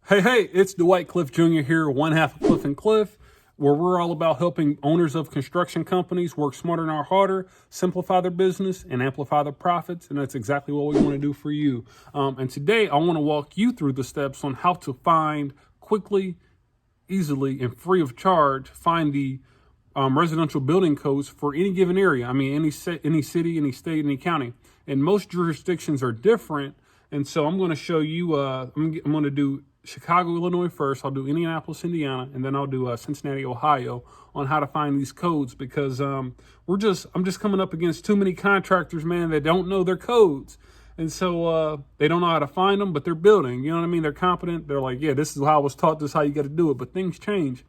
Hey, it's Dwight Jr. here, one half of Cliff and Cliff, where we're all about helping owners of construction companies work smarter, not harder, simplify their business, and amplify their profits. And that's exactly what we want to do for you. And today, I want to walk you through the steps on how to find quickly, easily, and free of charge, find the residential building codes for any given area. I mean, any city, any state, any county. And most jurisdictions are different. And so I'm going to show you, I'm going to do Chicago, Illinois first. I'll do Indianapolis, Indiana, and then I'll do Cincinnati, Ohio on how to find these codes because I'm just coming up against too many contractors, man, that don't know their codes. And so they don't know how to find them, but they're building. You know what I mean? They're competent. They're like, yeah, this is how I was taught. This is how you got to do it. But things change.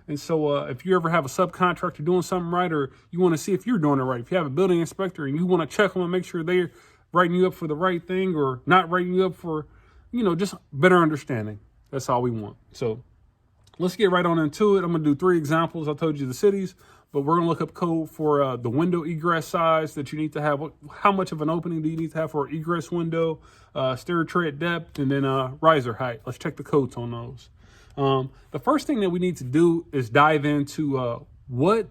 And so if you ever have a subcontractor doing something right, or you want to see if you're doing it right, if you have a building inspector and you want to check them and make sure they're writing you up for the right thing or not writing you up for, just better understanding. That's all we want. So let's get right on into it. I'm going to do 3 examples. I told you the cities, but we're going to look up code for the window egress size that you need to have. How much of an opening do you need to have for an egress window, stair tread depth, and then riser height. Let's check the codes on those. The first thing that we need to do is dive into what,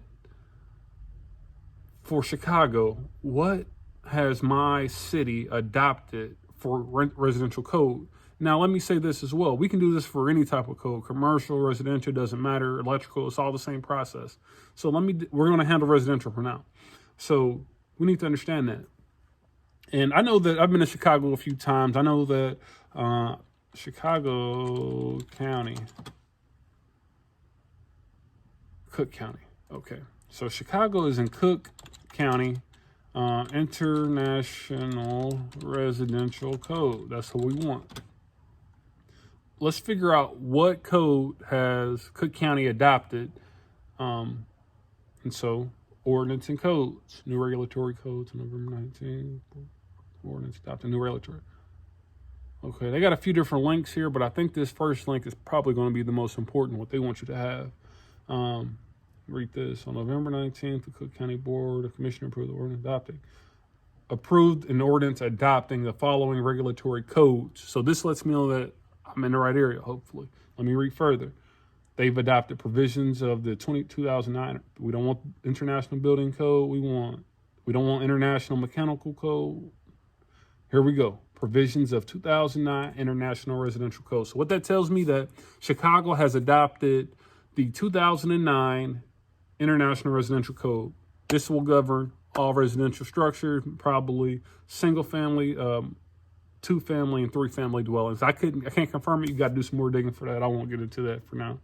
for Chicago, what has my city adopted for residential code? Now, let me say this as well. We can do this for any type of code, commercial, residential, doesn't matter, electrical, it's all the same process. So we're going to handle residential for now. So we need to understand that. And I know that I've been to Chicago a few times. I know that Chicago County, Cook County. Okay. So Chicago is in Cook County, International Residential Code. That's what we want. Let's figure out what code has Cook County adopted. And so ordinance and codes, new regulatory codes, November 19th, ordinance adopted new regulatory. Okay, they got a few different links here, but I think this first link is probably going to be the most important, what they want you to have. Read this. On November 19th, the Cook County Board of Commissioners approved an ordinance adopting the following regulatory codes. So this lets me know that I'm in the right area, hopefully. Let me read further. They've adopted provisions of the 2009. We don't want international building code. We don't want international mechanical code. Here we go. Provisions of 2009 International Residential Code. So what that tells me that Chicago has adopted the 2009 International Residential Code. This will govern all residential structures, probably single family, 2 family, and 3 family dwellings. I can't confirm it. You got to do some more digging for that. I won't get into that for now.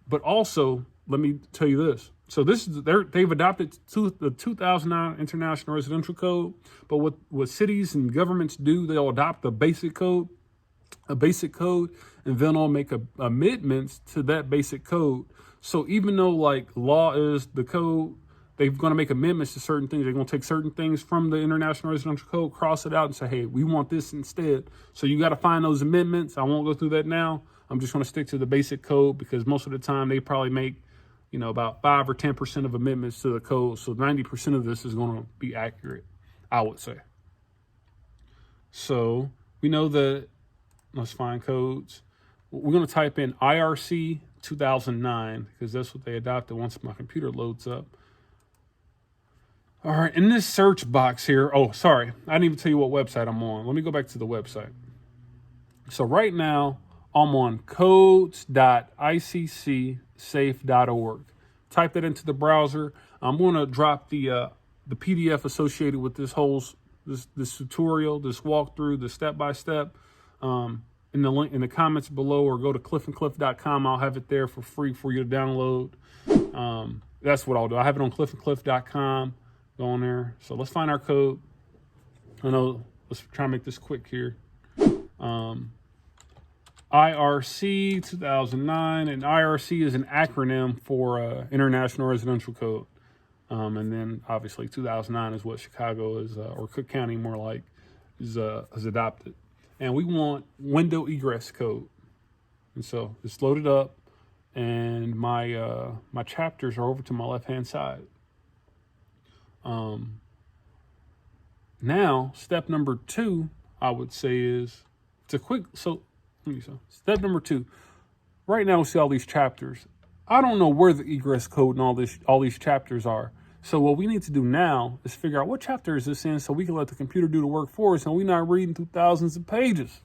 But also, let me tell you this. So they've adopted the 2009 International Residential Code, but what cities and governments do, they'll adopt a basic code, and then they'll make amendments to that basic code. So even though like law is the code, they're going to make amendments to certain things. They're going to take certain things from the International Residential Code, cross it out, and say, hey, we want this instead. So you got to find those amendments. I won't go through that now. I'm just going to stick to the basic code because most of the time they probably make about 5 or 10% of amendments to the code. So 90% of this is going to be accurate, I would say. So we know that, let's find codes. We're going to type in IRC 2009 because that's what they adopted once my computer loads up. All right, in this search box here, oh, sorry, I didn't even tell you what website I'm on. Let me go back to the website. So right now, I'm on codes.iccsafe.org. Type that into the browser. I'm going to drop the PDF associated with this tutorial, this walkthrough, the step-by-step in the link in the comments below, or go to cliffandcliff.com. I'll have it there for free for you to download. That's what I'll do. I have it on cliffandcliff.com. Go on there. So let's find our code. Let's try and make this quick here. IRC 2009, and IRC is an acronym for International Residential Code. And then obviously 2009 is what Chicago is, or Cook County more like, is adopted. And we want window egress code. And so it's loaded up, and my chapters are over to my left-hand side. Now, step number 2, I would say, is so Step number 2. Right now we see all these chapters. I don't know where the egress code and all these chapters are. So what we need to do now is figure out what chapter is this in so we can let the computer do the work for us and we're not reading through thousands of pages.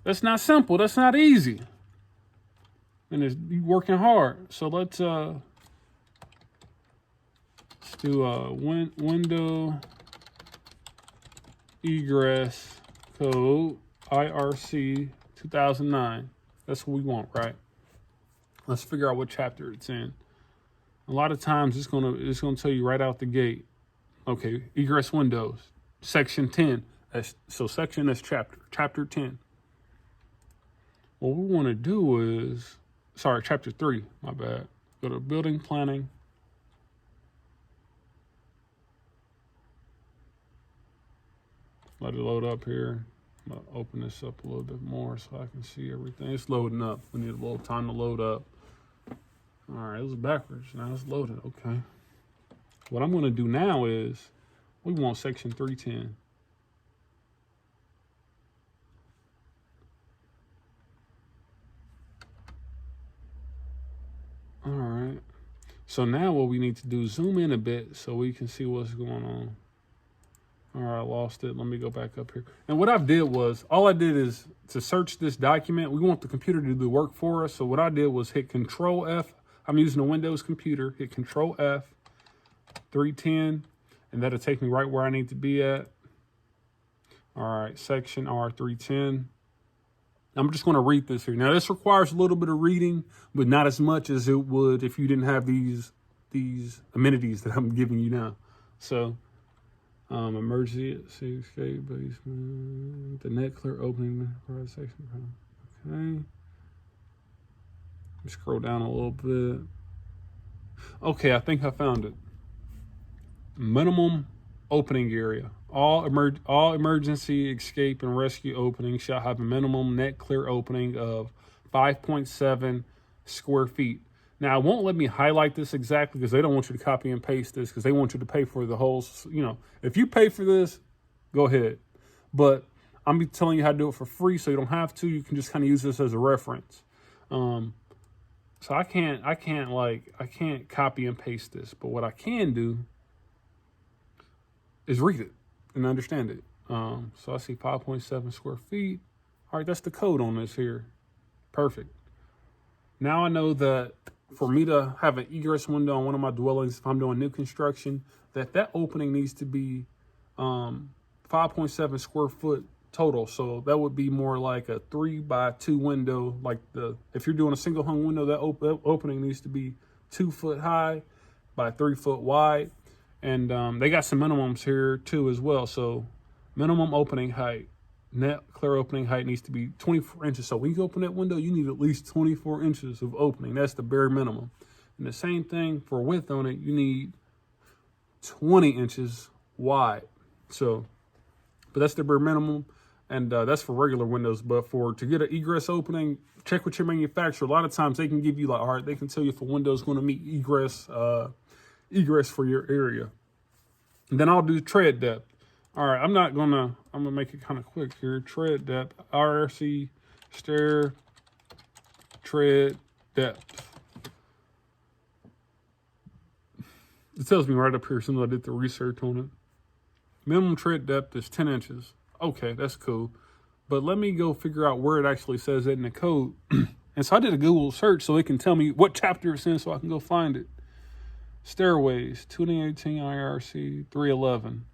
That's not simple. That's not easy. And it's working hard. So let's do window egress code IRC 2009. That's what we want, right? Let's figure out what chapter it's in. A lot of times it's gonna tell you right out the gate. Okay, egress windows, section 10. Section is chapter 10. What we want to do is, chapter 3, my bad. Go to building planning. Let it load up here. I'm gonna open this up a little bit more so I can see everything. It's loading up. We need a little time to load up. All right, it was backwards. Now it's loaded. Okay. What I'm going to do now is we want section 310. All right. So now what we need to do is zoom in a bit so we can see what's going on. All right, I lost it. Let me go back up here. And what I did was, all I did is to search this document. We want the computer to do the work for us. So what I did was hit Control F. I'm using a Windows computer. Hit Control F, 310, and that'll take me right where I need to be at. All right, section R310. I'm just going to read this here. Now, this requires a little bit of reading, but not as much as it would if you didn't have these amenities that I'm giving you now. So, emergency escape basement, the net clear opening section. Okay. Scroll down a little bit. Okay, I think I found it. Minimum opening area. All emergency escape and rescue openings shall have a minimum net clear opening of 5.7 square feet. Now, it won't let me highlight this exactly because they don't want you to copy and paste this because they want you to pay for the whole, if you pay for this, go ahead. But I'm telling you how to do it for free so you don't have to. You can just kind of use this as a reference. So I can't copy and paste this, but what I can do is read it and understand it. So I see 5.7 square feet. All right, that's the code on this here. Perfect. Now I know that for me to have an egress window on one of my dwellings, if I'm doing new construction, that opening needs to be 5.7 square foot total. So that would be more like a 3x2 window. If you're doing a single hung window, that opening needs to be 2 foot high by 3 foot wide. And they got some minimums here too as well. So minimum opening height, net clear opening height needs to be 24 inches. So when you open that window, you need at least 24 inches of opening. That's the bare minimum. And the same thing for width on it, you need 20 inches wide. So, but that's the bare minimum. And that's for regular windows. But to get an egress opening, check with your manufacturer. A lot of times they can give you they can tell you if a window is going to meet egress for your area. And then I'll do tread depth. All right, I'm gonna make it kind of quick here. Tread depth, RC stair tread depth. It tells me right up here since I did the research on it. Minimum tread depth is 10 inches. Okay, that's cool. But let me go figure out where it actually says it in the code. And so I did a Google search so it can tell me what chapter it's in so I can go find it. Stairways, 2018 IRC 311.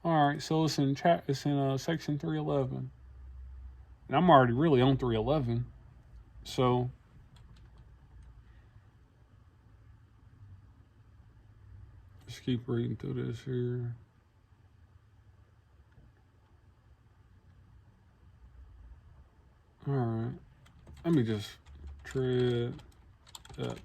All right, so it's in section 311. And I'm already really on 311. So just keep reading through this here. All right, let me just tread depth.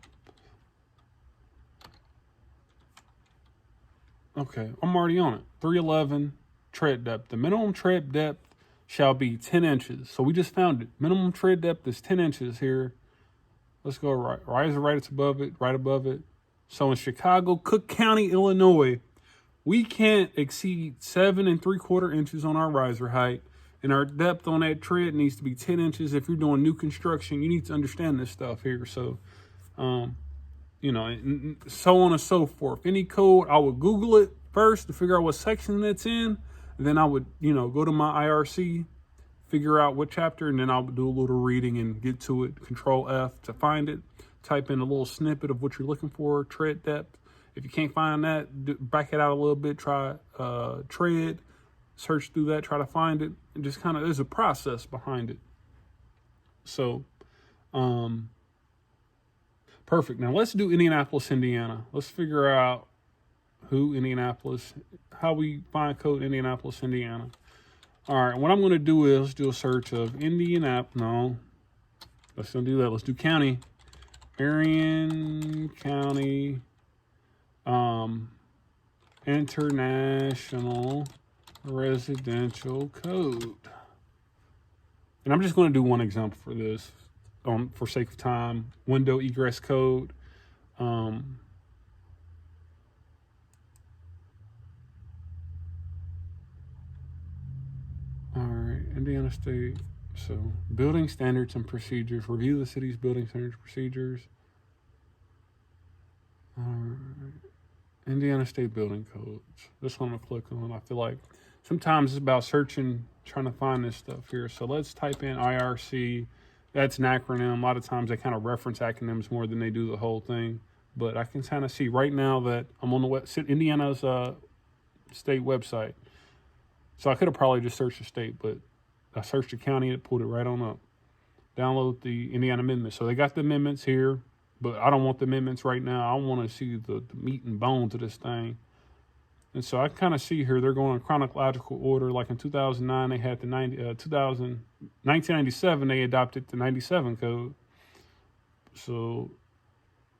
Okay, I'm already on it. 311 tread depth. The minimum tread depth shall be 10 inches. So we just found it. Minimum tread depth is 10 inches here. Let's go right. Riser right, it's above it, right above it. So in Chicago, Cook County, Illinois, we can't exceed 7 3/4 inches on our riser height. And our depth on that tread needs to be 10 inches. If you're doing new construction, you need to understand this stuff here. So, you know, and so on and so forth. Any code, I would Google it first to figure out what section it's in. And then I would, you know, go to my IRC, figure out what chapter, and then I would do a little reading and get to it. Control F to find it. Type in a little snippet of what you're looking for, tread depth. If you can't find that, back it out a little bit, try tread, search through that, try to find it. And just kind of, there's a process behind it. So, perfect. Now let's do Indianapolis, Indiana. Let's figure out how we find code Indianapolis, Indiana. All right, what I'm going to do is let's do a search of Indianapolis. No, let's not do that. Let's do county. Marion County, International Residential Code. And I'm just going to do one example for this, for sake of time. Window egress code. All right, Indiana State. So, building standards and procedures. Review the city's building standards and procedures. All right. Indiana State building codes. This one I'm going to click on. I feel like sometimes it's about searching, trying to find this stuff here. So let's type in IRC. That's an acronym. A lot of times they kind of reference acronyms more than they do the whole thing. But I can kind of see right now that I'm on the Indiana's state website. So I could have probably just searched the state, but I searched the county and it pulled it right on up. Download the Indiana amendments. So they got the amendments here, but I don't want the amendments right now. I want to see the meat and bones of this thing. And so I kind of see here they're going in chronological order. Like in 2009, they had the 1997, they adopted the 97 code. So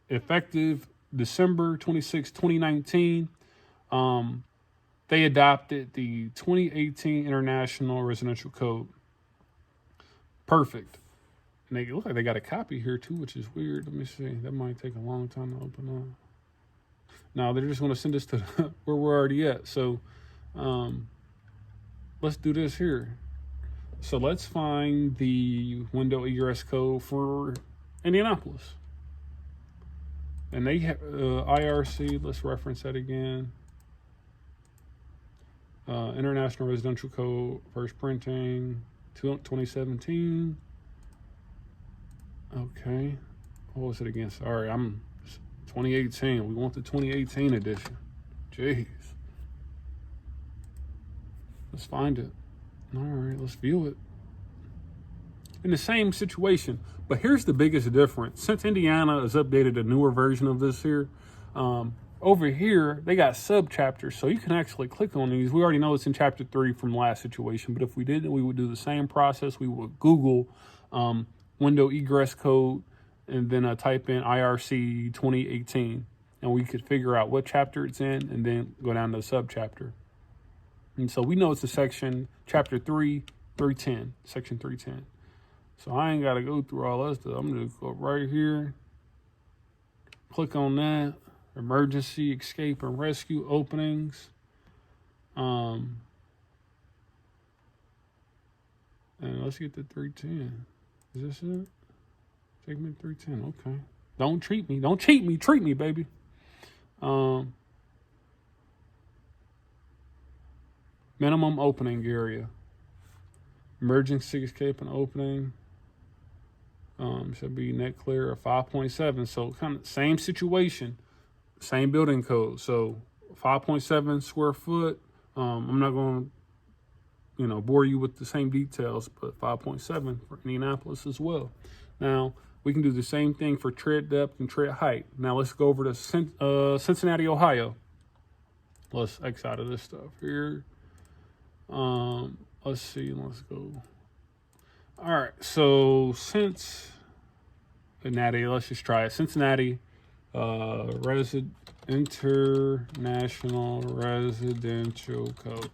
effective December 26, 2019, they adopted the 2018 International Residential Code. Perfect. And they look like they got a copy here too, which is weird. Let me see. That might take a long time to open up. No, they're just going to send us to where we're already at. So let's do this here. So let's find the window egress code for Indianapolis. And they have IRC. Let's reference that again. International Residential Code, first printing, 2017. Okay. What was it again? Sorry, 2018. We want the 2018 edition. Jeez. Let's find it. All right, let's view it. In the same situation, but here's the biggest difference. Since Indiana has updated a newer version of this here, over here, they got sub-chapters, so you can actually click on these. We already know it's in Chapter 3 from the last situation, but if we didn't, we would do the same process. We would Google window egress code and then type in IRC 2018, and we could figure out what chapter it's in and then go down to the sub-chapter. And so we know it's a section, Chapter 3, 310, Section 310. So I ain't got to go through all that stuff. I'm going to go right here, click on that. Emergency, escape, and rescue openings. And let's get to 310. Is this it? Segment 310. Okay. Don't treat me. Don't cheat me. Treat me, baby. Minimum opening area. Emergency, escape, and opening. Should be net clear of 5.7. So kind of same situation. Same building code. So 5.7 square foot. I'm not going to, bore you with the same details, but 5.7 for Indianapolis as well. Now, we can do the same thing for tread depth and tread height. Now, let's go over to Cincinnati, Ohio. Let's X out of this stuff here. Let's see. Let's go. All right. So, Cincinnati, let's just try it. Cincinnati. International Residential Code.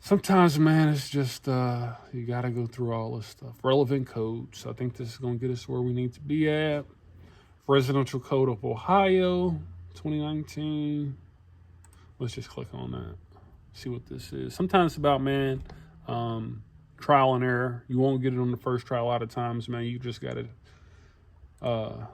Sometimes, man, it's just you got to go through all this stuff. Relevant codes. I think this is going to get us where we need to be at. Residential Code of Ohio, 2019. Let's just click on that. See what this is. Sometimes it's about, man, trial and error. You won't get it on the first try a lot of times, man. You just got to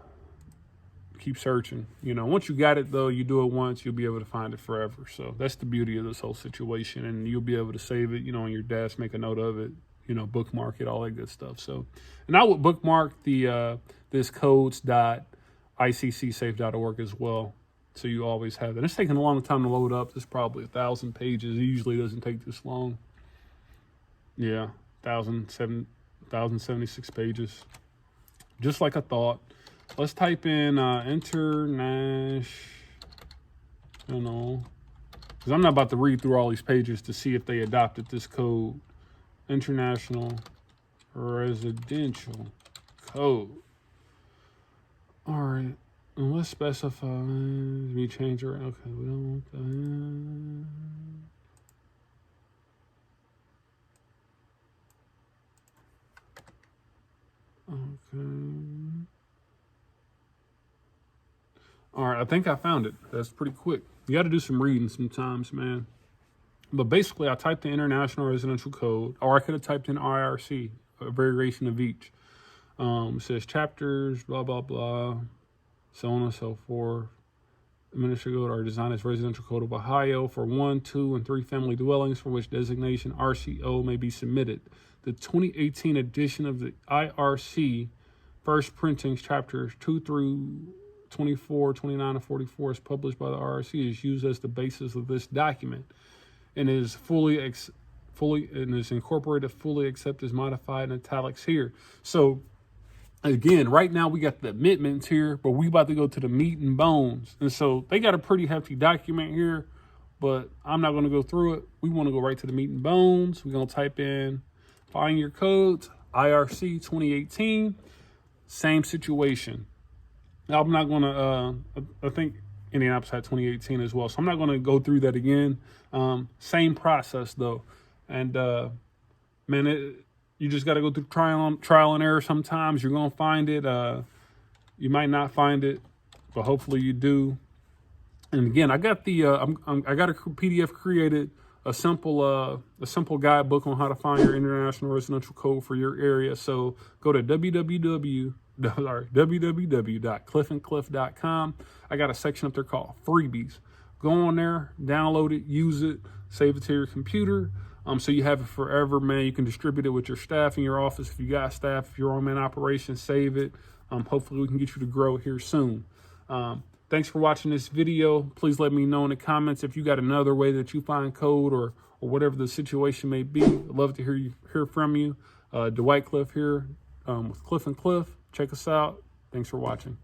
keep searching. Once you got it, though, you do it once, you'll be able to find it forever. So that's the beauty of this whole situation. And you'll be able to save it, on your desk, make a note of it, bookmark it, all that good stuff. So, and I would bookmark this codes.iccsafe.org as well. So you always have it. It's taking a long time to load up. It's probably 1,000 pages. It usually doesn't take this long. Yeah, 1,076 pages. Just like I thought. Let's type in international, because I'm not about to read through all these pages to see if they adopted this code. International Residential Code. All right. And let's specify, we change it. Okay, we don't want that. Okay. All right, I think I found it. That's pretty quick. You got to do some reading sometimes, man. But basically, I typed in International Residential Code, or I could have typed in IRC, a variation of each. It says chapters, blah, blah, blah, so on and so forth. Administrative code or design as residential code of Ohio for 1, 2, and 3 family dwellings for which designation RCO may be submitted. The 2018 edition of the IRC, first printings, chapters 2 through 24, 29, and 44 is published by the RRC, is used as the basis of this document and is fully incorporated, fully accepted, is modified in italics here. So again, right now we got the amendments here, but we about to go to the meat and bones. And so they got a pretty hefty document here, but I'm not going to go through it. We want to go right to the meat and bones. We're going to type in, find your codes, IRC 2018, same situation. Now, I'm not going to, I think Indianapolis had 2018 as well, so I'm not going to go through that again. Same process, though. And, man, you just got to go through trial and error sometimes. You're going to find it. You might not find it, but hopefully you do. And, again, I got I got a PDF created, a simple guidebook on how to find your international residential code for your area. So go to www.cliffandcliff.com. I got a section up there called freebies. Go on there, download it, use it, save it to your computer. So you have it forever, man. You can distribute it with your staff in your office. If you got staff, if you're on man operation, save it. Hopefully we can get you to grow here soon. Thanks for watching this video. Please let me know in the comments if you got another way that you find code or whatever the situation may be. I'd love to hear from you. Dwight Cliff here with Cliff and Cliff. Check us out. Thanks for watching.